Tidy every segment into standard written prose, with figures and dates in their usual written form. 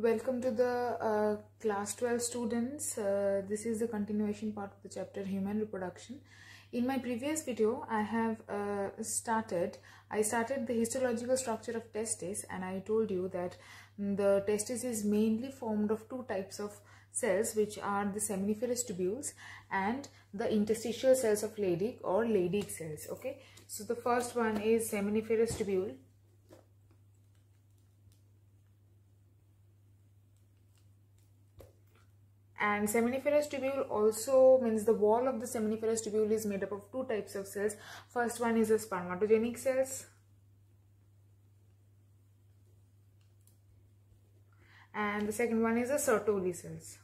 Welcome to the class 12 students. This is the continuation part of the chapter Human Reproduction. In my previous video, I started the histological structure of testis, and I told you that the testis is mainly formed of two types of cells, which are the seminiferous tubules and the interstitial cells of Leydig or Leydig cells. Okay, so the first one is seminiferous tubule. And seminiferous tubule also means the wall of the seminiferous tubule is made up of two types of cells. First one is the spermatogenic cells, and the second one is the Sertoli cells.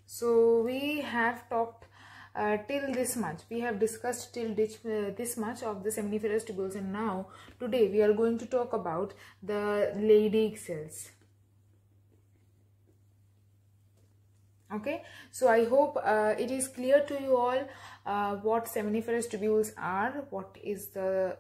So we have talked till this much. We have discussed till this much of the seminiferous tubules, and now today we are going to talk about the Leydig cells. Okay, so I hope it is clear to you all what seminiferous tubules are, what is the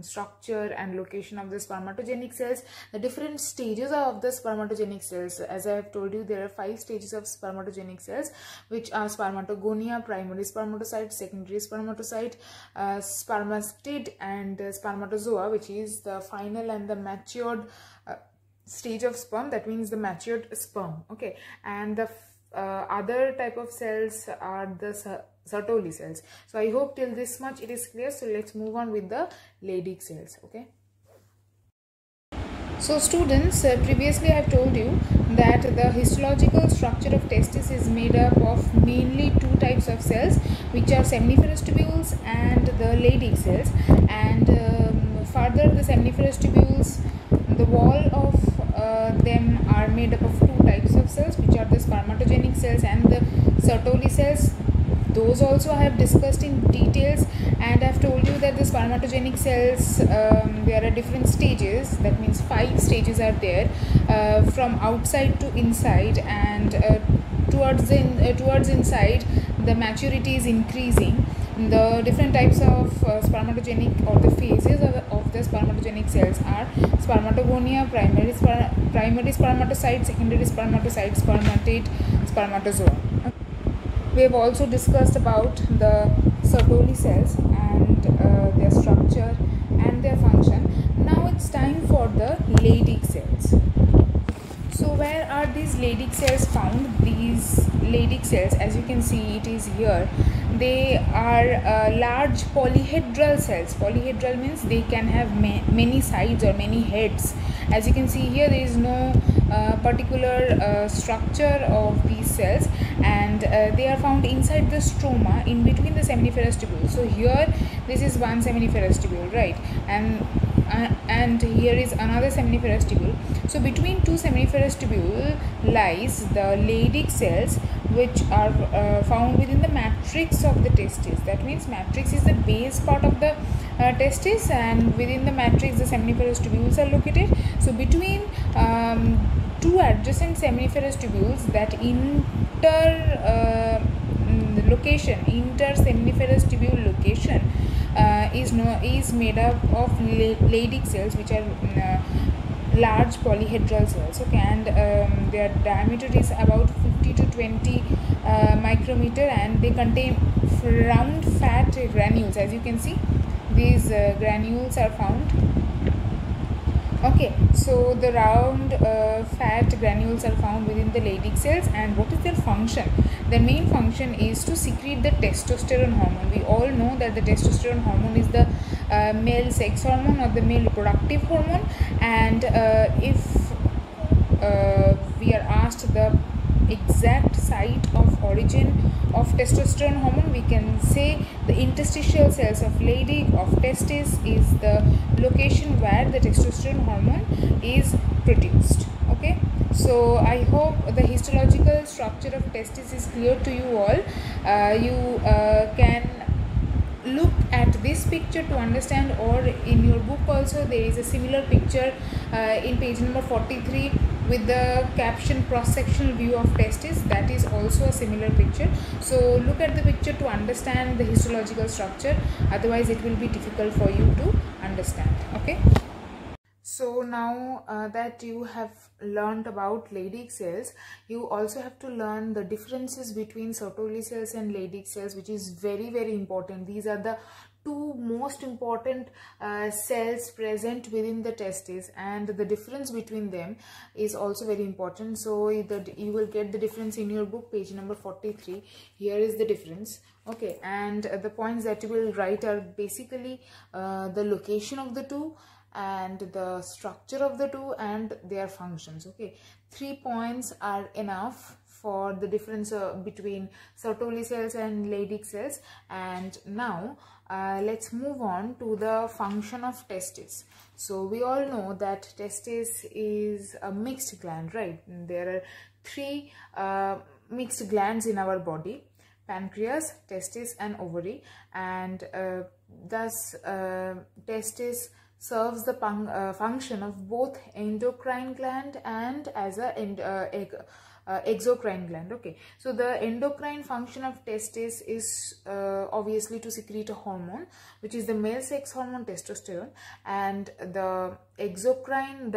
structure and location of the spermatogenic cells, the different stages of the spermatogenic cells. As I have told you, there are 5 stages of spermatogenic cells, which are spermatogonia, primary spermatocyte, secondary spermatocyte, spermacetid, and spermatozoa, which is the final and the matured stage of sperm. That means the matured sperm. Okay, and the other type of cells are the Sertoli cells. So I hope till this much it is clear. So let's move on with the Leydig cells. Okay, so students, previously I have told you that the histological structure of testis is made up of mainly two types of cells, which are seminiferous tubules and the Leydig cells. And further, the seminiferous tubules, the wall of them are made up of two types of cells, which are the spermatogenic cells and the Sertoli cells. Those also I have discussed in details, and I have told you that the spermatogenic cells, there are different stages. That means 5 stages are there, from outside to inside, and towards inside the maturity is increasing. The different types of spermatogenic or the phases of the spermatogenic cells are spermatogonia, primary spermatocyte, secondary spermatocyte, spermatid, spermatozoa. We have also discussed about the Sertoli cells and their structure and their function. Now it's time for the Leydig cells. So where are these Leydig cells found? These Leydig cells, as you can see, it is here. They are large polyhedral cells. Polyhedral means they can have many sides or many heads. As you can see here, there is no particular structure of these cells, and they are found inside the stroma, in between the seminiferous tubule. So here, this is one seminiferous tubule, right? And here is another seminiferous tubule. So between two seminiferous tubule lies the Leydig cells, which are found within the matrix of the testis. That means matrix is the base part of the testis, and within the matrix the seminiferous tubules are located. So between two adjacent seminiferous tubules, that inter-seminiferous tubule location is made up of Leydig cells, which are large polyhedral cells. Okay, and their diameter is about 50 to 20 micrometer, and they contain round fat granules. As you can see, these granules are found. Okay, so the round fat granules are found within the Leydig cells. And what is their function? Their main function is to secrete the testosterone hormone. We all know that the testosterone hormone is the male sex hormone or the male reproductive hormone, and if we are asked the exact site of origin of testosterone hormone, we can say the interstitial cells of Leydig of testis is the location where the testosterone hormone is produced. Okay, so I hope the histological structure of testis is clear to you all. You can look at this picture to understand, or in your book also there is a similar picture in page number 43 with the caption cross-sectional view of testis. That is also a similar picture. So look at the picture to understand the histological structure, otherwise it will be difficult for you to understand. Okay, So now that you have learned about Leydig cells, you also have to learn the differences between Sertoli cells and Leydig cells, which is very, very important. These are the two most important cells present within the testes, and the difference between them is also very important. So that you will get the difference in your book, page number 43. Here is the difference. Okay, and the points that you will write are basically the location of the two, and the structure of the two, and their functions. Okay, 3 points are enough for the difference between Sertoli cells and Leydig cells. And now let's move on to the function of testis. So we all know that testis is a mixed gland, right? There are 3 mixed glands in our body: pancreas, testis and ovary, and thus testis serves the function of both endocrine gland and as a exocrine gland. Okay, so the endocrine function of testis is obviously to secrete a hormone, which is the male sex hormone testosterone, and the exocrine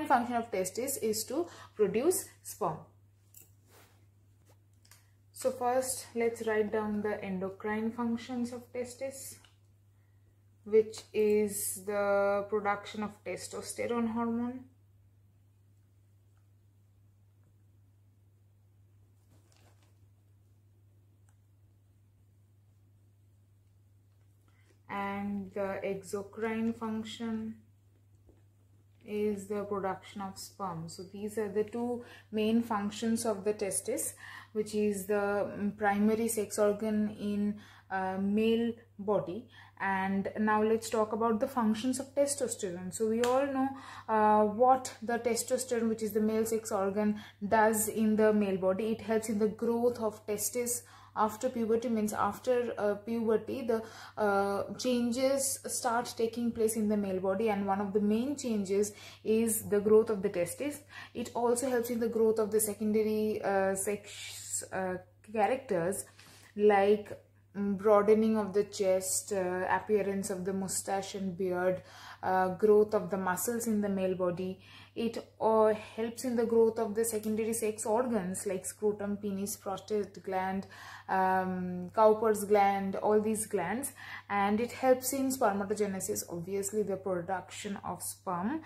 function of testis is to produce sperm. So first let's write down the endocrine functions of testis, which is the production of testosterone hormone, and the exocrine function is the production of sperm. So these are the 2 main functions of the testis, which is the primary sex organ in male body. And now let's talk about the functions of testosterone. So we all know what the testosterone, which is the male sex organ, does in the male body. It helps in the growth of testis after puberty. Means after puberty, the changes start taking place in the male body, and one of the main changes is the growth of the testis. It also helps in the growth of the secondary sex characters, like broadening of the chest, appearance of the mustache and beard, growth of the muscles in the male body. It helps in the growth of the secondary sex organs like scrotum, penis, prostate gland, Cowper's gland, all these glands. And it helps in spermatogenesis, obviously the production of sperm.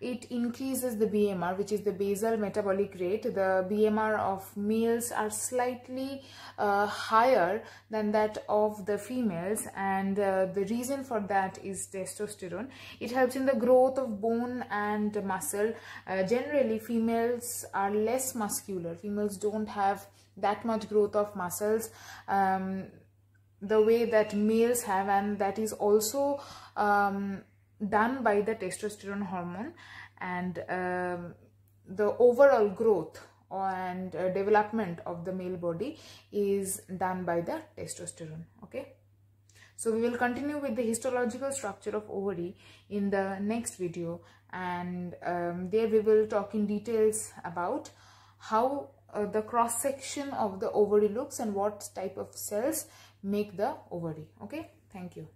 It increases the BMR, which is the basal metabolic rate. The BMR of males are slightly higher than that of the females, and the reason for that is testosterone. It helps in the growth of bone and muscle. Generally, females are less muscular. Females don't have that much growth of muscles the way that males have, and that is also done by the testosterone hormone. And the overall growth and development of the male body is done by the testosterone. Okay, so we will continue with the histological structure of ovary in the next video, and there we will talk in details about how the cross section of the ovary looks and what type of cells make the ovary. Okay, thank you.